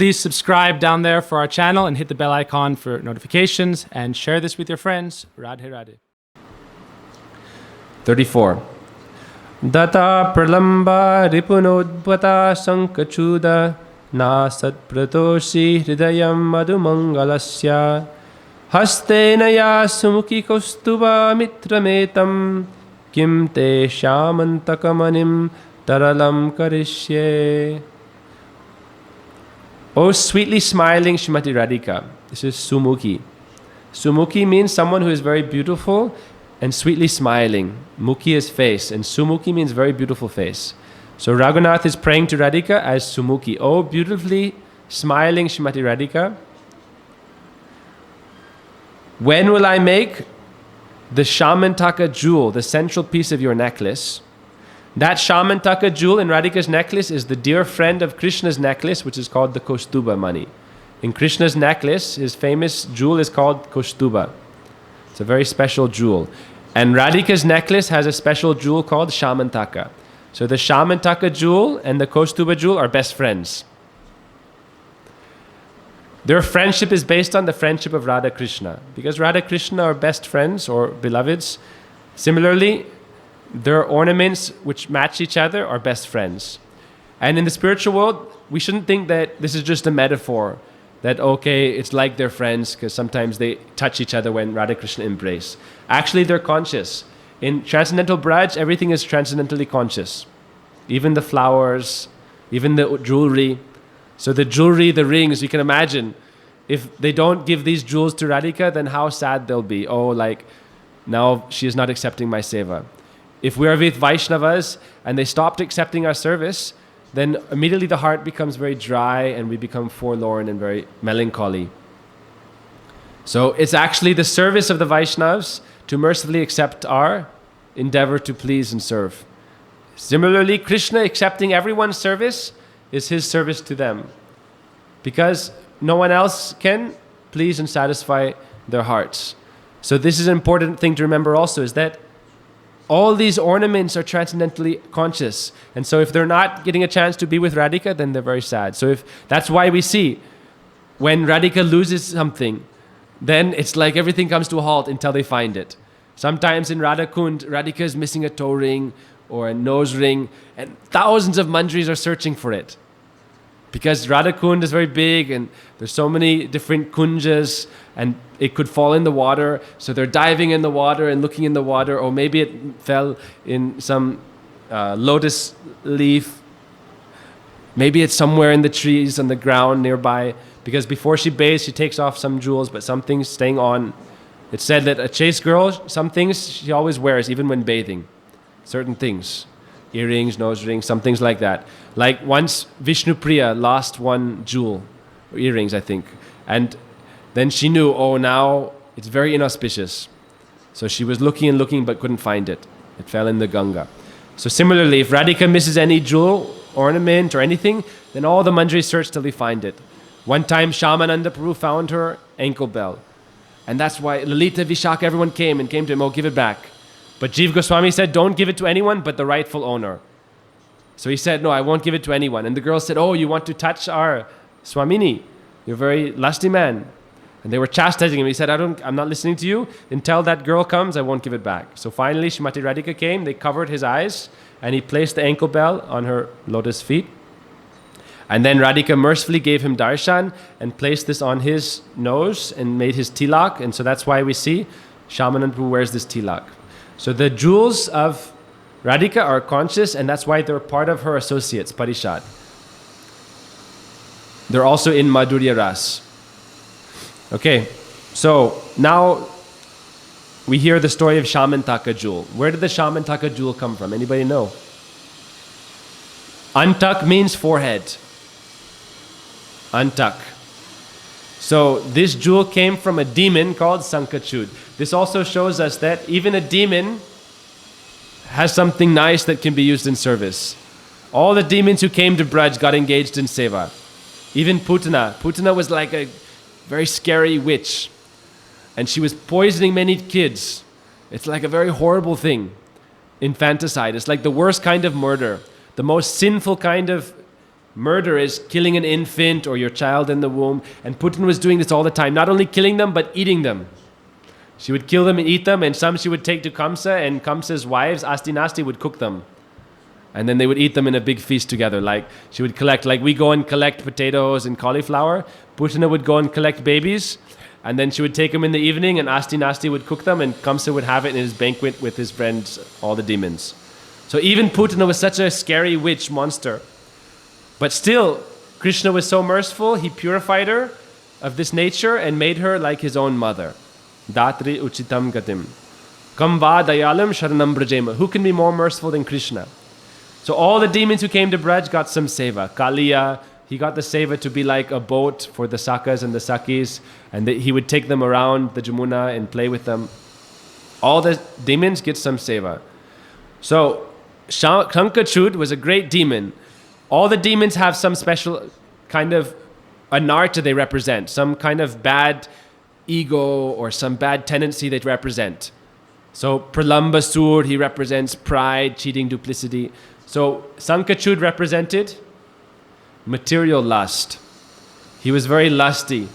please subscribe down there for our channel and hit the bell icon for notifications and share this with your friends. Radhe Radhe. 34. Data pralamba ripunodbhata sankachuda nasat pratoshi hridayam madhumangalasya hastena ya sumukhi kostuva mitrametam kim te shamantakamanим taralam karishye. O sweetly smiling Srimati Radhika. This is Sumukhi. Sumukhi means someone who is very beautiful and sweetly smiling. Mukhi is face, and Sumukhi means very beautiful face. So Raghunath is praying to Radhika as Sumukhi. Oh, beautifully smiling Srimati Radhika. When will I make the Shamantaka jewel, the central piece of your necklace? That Shamantaka jewel in Radhika's necklace is the dear friend of Krishna's necklace, which is called the Kaustuba mani. In Krishna's necklace, his famous jewel is called Kaustuba. It's a very special jewel. And Radhika's necklace has a special jewel called Shamantaka. So the Shamantaka jewel and the Kaustuba jewel are best friends. Their friendship is based on the friendship of Radha Krishna. Because Radha Krishna are best friends or beloveds, similarly, their ornaments which match each other are best friends. And in the spiritual world, we shouldn't think that this is just a metaphor. That, okay, it's like they're friends because sometimes they touch each other when Radha Krishna embrace. Actually, they're conscious. In Transcendental Braj, everything is transcendentally conscious. Even the flowers, even the jewelry. So the jewelry, the rings, you can imagine, if they don't give these jewels to Radhika, then how sad they'll be. Oh, like, now she is not accepting my seva. If we are with Vaishnavas and they stopped accepting our service, then immediately the heart becomes very dry and we become forlorn and very melancholy. So it's actually the service of the Vaishnavas to mercifully accept our endeavor to please and serve. Similarly, Krishna accepting everyone's service is his service to them. Because no one else can please and satisfy their hearts. So this is an important thing to remember also, is that all these ornaments are transcendentally conscious. And so if they're not getting a chance to be with Radhika, then they're very sad. So that's why we see when Radhika loses something, then it's like everything comes to a halt until they find it. Sometimes in Radha Kund, Radhika is missing a toe ring or a nose ring, and thousands of manjaris are searching for it. Because Radha Kund is very big and there's so many different kunjas and it could fall in the water. So they're diving in the water and looking in the water, or maybe it fell in some lotus leaf. Maybe it's somewhere in the trees on the ground nearby. Because before she bathes, she takes off some jewels, but some things staying on. It's said that a chaste girl, some things she always wears even when bathing. Certain things. Earrings, nose rings, some things like that. Like once Vishnu Priya lost one jewel, or earrings I think, and then she knew, oh, now it's very inauspicious. So she was looking and looking but couldn't find it. It fell in the Ganga. So similarly, if Radhika misses any jewel, ornament or anything, then all the manjaris search till they find it. One time Shyamananda Prabhu found her ankle bell. And that's why Lalita, Vishaka, everyone came to him, oh, give it back. But Jiva Goswami said, don't give it to anyone but the rightful owner. So he said, no, I won't give it to anyone. And the girl said, oh, you want to touch our Swamini? You're a very lusty man. And they were chastising him. He said, I'm not listening to you. Until that girl comes, I won't give it back. So finally, Srimati Radhika came. They covered his eyes. And he placed the ankle bell on her lotus feet. And then Radhika mercifully gave him darshan and placed this on his nose and made his tilak. And so that's why we see Shyamananda Prabhu wears this tilak. So the jewels of Radhika are conscious, and that's why they're part of her associates, Parishad. They're also in Madhurya Ras. Okay, so now we hear the story of Shamantaka jewel. Where did the Shamantaka jewel come from? Anybody know? Antak means forehead. Antak. So this jewel came from a demon called Sankachud. This also shows us that even a demon has something nice that can be used in service. All the demons who came to Braj got engaged in seva. Even Putana. Putana was like a very scary witch. And she was poisoning many kids. It's like a very horrible thing. Infanticide. It's like the worst kind of murder. The most sinful kind of Murder is killing an infant or your child in the womb. And Putin was doing this all the time, not only killing them, but eating them. She would kill them and eat them, and some she would take to Kamsa, and Kamsa's wives, Asti Nasti, would cook them. And then they would eat them in a big feast together. Like she would collect, like we go and collect potatoes and cauliflower. Putina would go and collect babies, and then she would take them in the evening, and Asti Nasti would cook them, and Kamsa would have it in his banquet with his friends, all the demons. So even Putina was such a scary witch monster. But still, Krishna was so merciful, he purified her of this nature and made her like his own mother. Datri uchitam gatim. Kamba dayalam sharanam brajema. Who can be more merciful than Krishna? So all the demons who came to Braj got some seva. Kaliya, he got the seva to be like a boat for the Sakas and the Sakis, and he would take them around the Jamuna and play with them. All the demons get some seva. So Shankachud was a great demon. All the demons have some special kind of anartha they represent, some kind of bad ego or some bad tendency they represent. So Pralambasur, he represents pride, cheating, duplicity. So Sankachud represented material lust. He was very lusty.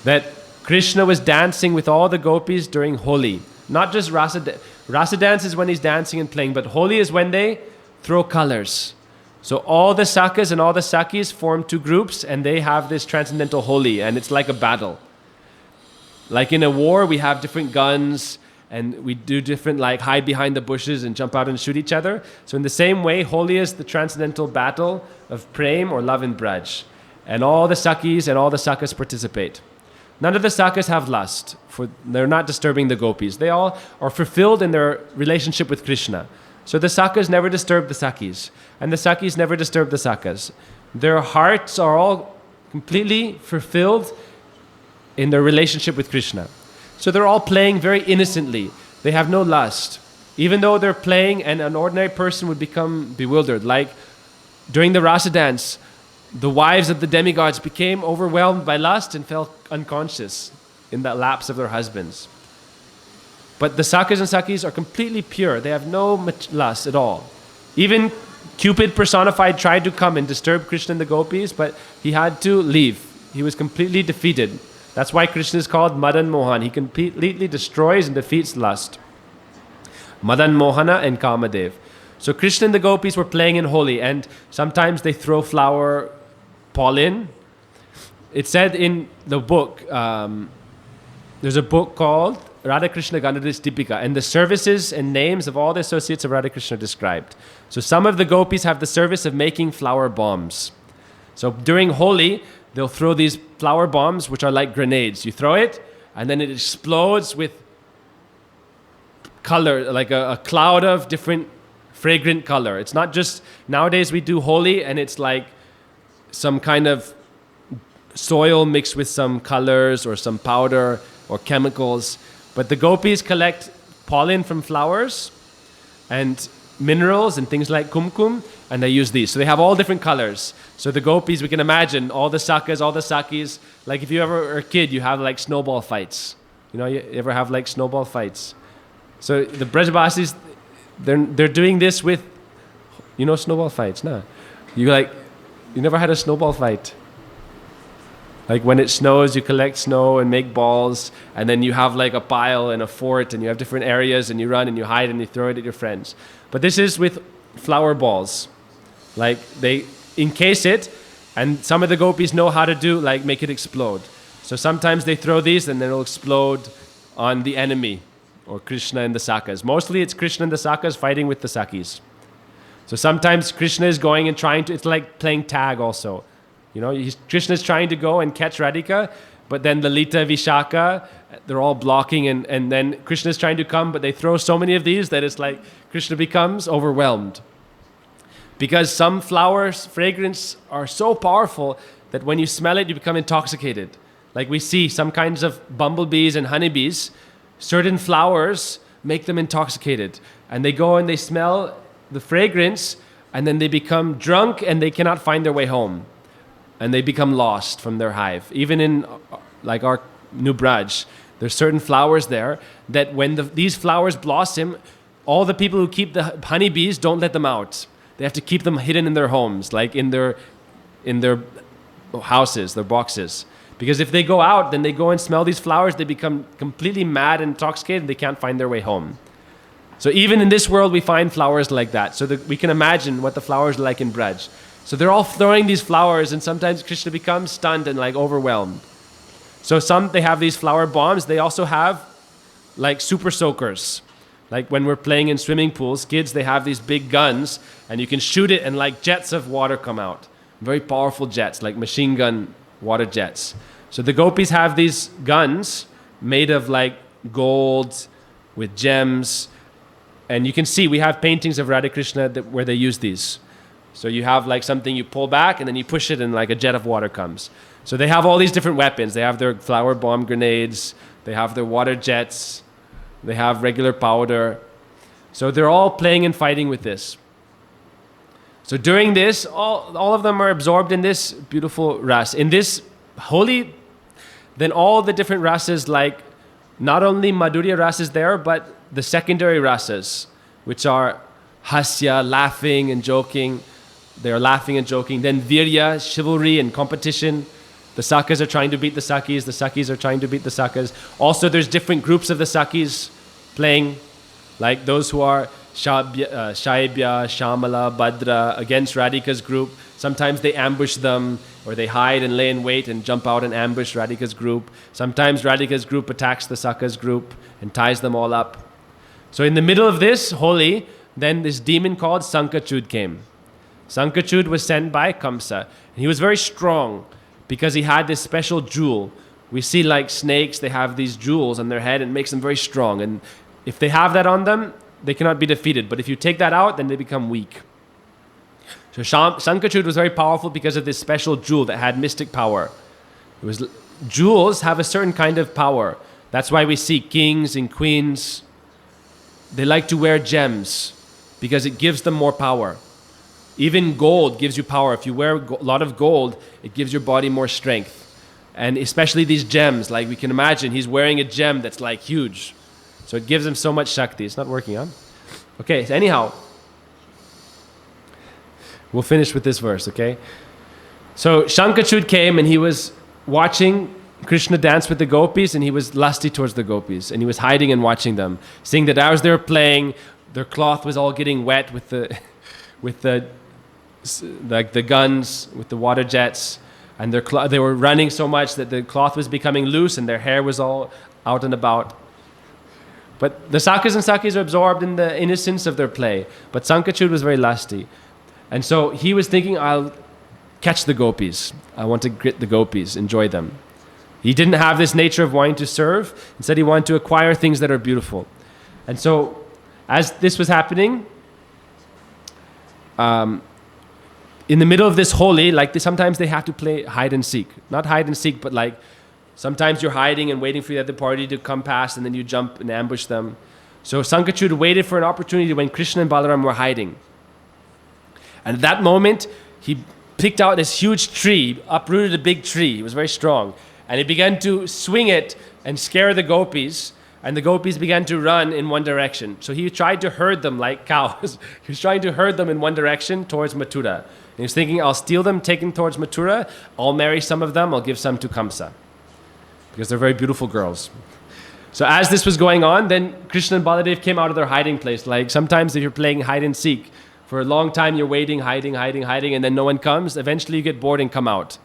That Krishna was dancing with all the gopis during Holi. Not just Rasa dance is when he's dancing and playing, but Holi is when they throw colors. So all the Sakas and all the Sakis form two groups, and they have this transcendental Holi, and it's like a battle. Like in a war, we have different guns, and we do different, like hide behind the bushes and jump out and shoot each other. So in the same way, Holi is the transcendental battle of Prem or love in Braj. And all the Sakis and all the Sakas participate. None of the Sakas have lust. They're not disturbing the gopis. They all are fulfilled in their relationship with Krishna. So the Sakas never disturb the Sakis, and the Sakis never disturb the Sakas. Their hearts are all completely fulfilled in their relationship with Krishna. So they're all playing very innocently. They have no lust. Even though they're playing, and an ordinary person would become bewildered. Like during the Rasa dance, the wives of the demigods became overwhelmed by lust and fell unconscious in the laps of their husbands. But the Sakas and Sakis are completely pure. They have no lust at all. Even Cupid personified tried to come and disturb Krishna and the gopis, but he had to leave. He was completely defeated. That's why Krishna is called Madan Mohan. He completely destroys and defeats lust. Madan Mohana and Kamadev. So Krishna and the gopis were playing in Holi, and sometimes they throw flower pollen. It said in the book, there's a book called Radha Krishna Ganadhis Deepika, and the services and names of all the associates of Radha Krishna are described. So some of the gopis have the service of making flower bombs. So during Holi, they'll throw these flower bombs, which are like grenades. You throw it, and then it explodes with color, like a cloud of different fragrant color. It's not just, nowadays we do Holi, and it's like some kind of soil mixed with some colors or some powder or chemicals. But the gopis collect pollen from flowers and minerals and things like kumkum, and they use these. So they have all different colors. So the gopis, we can imagine, all the Sakas, all the Sakis, like if you ever are a kid, you have like snowball fights. You know, you ever have like snowball fights? So the Brajbasis, they're doing this with, you know, snowball fights, no? You never had a snowball fight? Like when it snows, you collect snow and make balls, and then you have like a pile and a fort, and you have different areas, and you run and you hide and you throw it at your friends. But this is with flower balls. Like they encase it, and some of the gopis know how to do, like make it explode. So sometimes they throw these and then it'll explode on the enemy, or Krishna and the Sakas. Mostly it's Krishna and the Sakas fighting with the Sakis. So sometimes Krishna is going and trying to, it's like playing tag also. You know, Krishna is trying to go and catch Radhika, but then Lalita, Vishaka, they're all blocking, and then Krishna is trying to come, but they throw so many of these that it's like Krishna becomes overwhelmed. Because some flowers' fragrance are so powerful that when you smell it, you become intoxicated. Like we see some kinds of bumblebees and honeybees, certain flowers make them intoxicated. And they go and they smell the fragrance, and then they become drunk and they cannot find their way home. And they become lost from their hive. Even in like our New Braj, there's certain flowers there that when these flowers blossom, all the people who keep the honeybees don't let them out. They have to keep them hidden in their homes, like in their in their houses, their boxes. Because if they go out, then they go and smell these flowers, they become completely mad and intoxicated, and they can't find their way home. So even in this world, we find flowers like that. So that we can imagine what the flowers are like in Braj. So they're all throwing these flowers, and sometimes Krishna becomes stunned and like overwhelmed. So they have these flower bombs. They also have like super soakers. Like when we're playing in swimming pools, kids, they have these big guns, and you can shoot it and like jets of water come out. Very powerful jets, like machine gun water jets. So the gopis have these guns made of like gold with gems. And you can see we have paintings of Radha Krishna where they use these. So you have like something you pull back and then you push it and like a jet of water comes. So they have all these different weapons. They have their flower bomb grenades. They have their water jets. They have regular powder. So they're all playing and fighting with this. So during this, all of them are absorbed in this beautiful ras. In this Holi, then all the different rasas, like not only Madhurya rasas there, but the secondary rasas, which are hasya, laughing and joking. They are laughing and joking. Then virya, chivalry and competition. The sakas are trying to beat the sakis are trying to beat the sakas. Also, there's different groups of the sakis playing, like those who are Shaibya, Shamala, Bhadra against Radhika's group. Sometimes they ambush them, or they hide and lay in wait and jump out and ambush Radhika's group. Sometimes Radhika's group attacks the Saka's group and ties them all up. So in the middle of this Holi, then this demon called Sankachud came. Sankachud was sent by Kamsa. And he was very strong because he had this special jewel. We see like snakes, they have these jewels on their head and it makes them very strong. And if they have that on them, they cannot be defeated. But if you take that out, then they become weak. So Sankachud was very powerful because of this special jewel that had mystic power. Jewels have a certain kind of power. That's why we see kings and queens. They like to wear gems because it gives them more power. Even gold gives you power. If you wear a lot of gold, it gives your body more strength. And especially these gems, like we can imagine, he's wearing a gem that's like huge. So it gives him so much Shakti. It's not working, huh? Okay, so anyhow, we'll finish with this verse, okay? So Shankachud came and he was watching Krishna dance with the gopis, and he was lusty towards the gopis, and he was hiding and watching them, seeing that as they were playing, their cloth was all getting wet with the guns, with the water jets, and they were running so much that the cloth was becoming loose and their hair was all out and about. But the Sakas and Sakis are absorbed in the innocence of their play. But Sankachud was very lusty. And so he was thinking, I'll catch the gopis. I want to get the gopis, enjoy them. He didn't have this nature of wanting to serve. Instead, he wanted to acquire things that are beautiful. And so, as this was happening, in the middle of this Holi, like sometimes they have to play hide and seek. Not hide and seek, but like sometimes you're hiding and waiting for the other party to come past, and then you jump and ambush them. So Sankachud waited for an opportunity when Krishna and Balaram were hiding. And at that moment, he picked out this huge tree, uprooted a big tree. He was very strong. And he began to swing it and scare the gopis. And the gopis began to run in one direction. So he tried to herd them like cows. He was trying to herd them in one direction towards Mathura. And he was thinking, I'll steal them, take them towards Mathura. I'll marry some of them. I'll give some to Kamsa. Because they're very beautiful girls. So as this was going on, then Krishna and Baladev came out of their hiding place. Like sometimes if you're playing hide and seek, for a long time you're waiting, hiding, and then no one comes. Eventually you get bored and come out.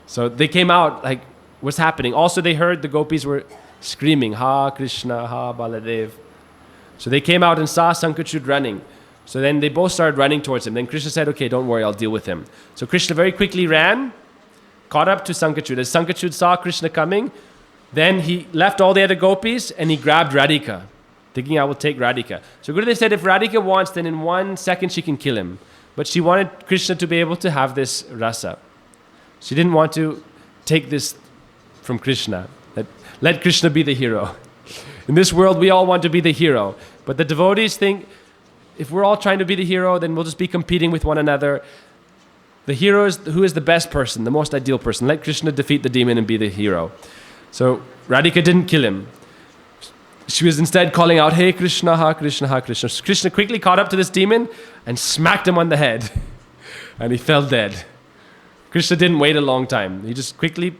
So they came out, like, what's happening? Also they heard the gopis were screaming, Ha Krishna, Ha Baladev. So they came out and saw Sankachud running. So then they both started running towards him. Then Krishna said, okay, don't worry, I'll deal with him. So Krishna very quickly ran, caught up to Sankachud. As Sankachud saw Krishna coming, then he left all the other gopis and he grabbed Radhika, thinking I will take Radhika. So Gurudev said if Radhika wants, then in 1 second she can kill him. But she wanted Krishna to be able to have this rasa. She didn't want to take this from Krishna. Let Krishna be the hero. In this world, we all want to be the hero. But the devotees think, if we're all trying to be the hero, then we'll just be competing with one another. The hero is who is the best person, the most ideal person. Let Krishna defeat the demon and be the hero. So Radhika didn't kill him. She was instead calling out, Hey Krishna, Ha Krishna, Ha Krishna. So Krishna quickly caught up to this demon and smacked him on the head. And he fell dead. Krishna didn't wait a long time. He just quickly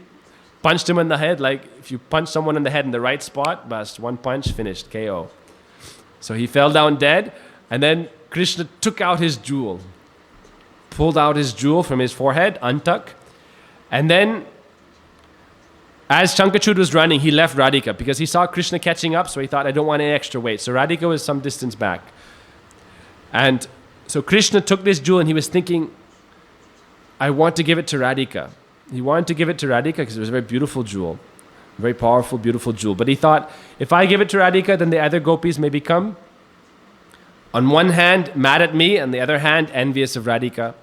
punched him in the head. Like if you punch someone in the head in the right spot, bas, one punch, finished, KO. So he fell down dead, and then Krishna took out his jewel, pulled out his jewel from his forehead, Antak, and then as Shankachud was running, he left Radhika because he saw Krishna catching up, so he thought, I don't want any extra weight. So Radhika was some distance back. And so Krishna took this jewel and he was thinking, I want to give it to Radhika. He wanted to give it to Radhika because it was a very beautiful jewel, very powerful, beautiful jewel. But he thought, if I give it to Radhika, then the other gopis may become, on one hand, mad at me, and the other hand, envious of Radhika.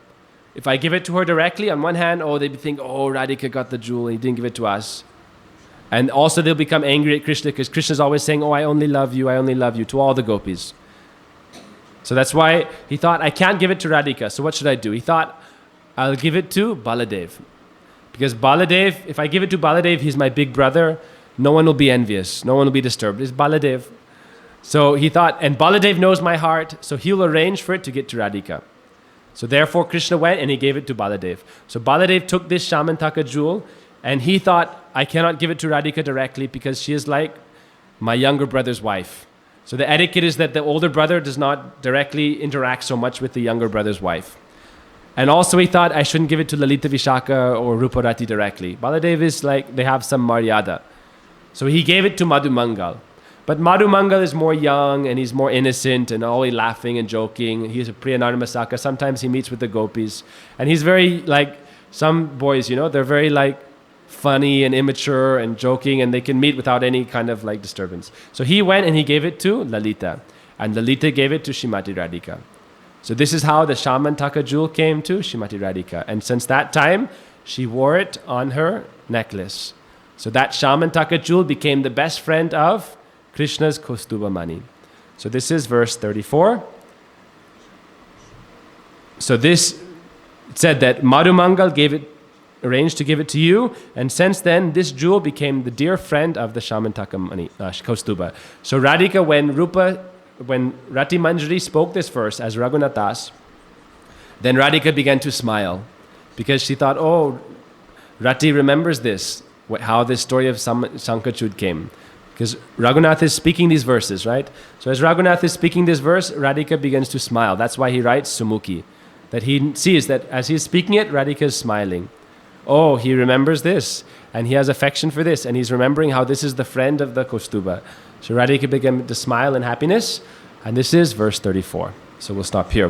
If I give it to her directly, on one hand, they think, Radhika got the jewel, he didn't give it to us. And also they'll become angry at Krishna because Krishna's always saying, I only love you to all the gopis. So that's why he thought, I can't give it to Radhika, so what should I do? He thought, I'll give it to Baladev. Because Baladev, if I give it to Baladev, he's my big brother, no one will be envious, no one will be disturbed. It's Baladev. So he thought, and Baladev knows my heart, so he'll arrange for it to get to Radhika. So therefore Krishna went and he gave it to Baladev. So Baladev took this Shamantaka jewel and he thought, I cannot give it to Radhika directly because she is like my younger brother's wife. So the etiquette is that the older brother does not directly interact so much with the younger brother's wife. And also he thought I shouldn't give it to Lalita Vishaka or Ruparati directly. Baladev is like, they have some maryada. So he gave it to Madhu Mangal. But Madhu Mangal is more young and he's more innocent and always laughing and joking. He's a Priya Narmasaka. Sometimes he meets with the gopis. And he's very like, some boys, they're very like funny and immature and joking and they can meet without any kind of like disturbance. So he went and he gave it to Lalita. And Lalita gave it to Shrimati Radhika. So this is how the Shamantaka jewel came to Shrimati Radhika. And since that time, she wore it on her necklace. So that Shamantaka jewel became the best friend of Krishna's Kaustuba Mani. So this is verse 34. So this said that Madhu Mangal arranged to give it to you, and since then this jewel became the dear friend of the Shamantaka Mani, Kaustuba. So Radhika, when Rati Manjari spoke this verse as Raghunathas, then Radhika began to smile because she thought, Rati remembers this, how this story of Shankachud came. Because Raghunath is speaking these verses, right? So as Raghunath is speaking this verse, Radhika begins to smile. That's why he writes Sumukhi. That he sees that as he's speaking it, Radhika is smiling. He remembers this. And he has affection for this. And he's remembering how this is the friend of the Kaustuba. So Radhika began to smile in happiness. And this is verse 34. So we'll stop here.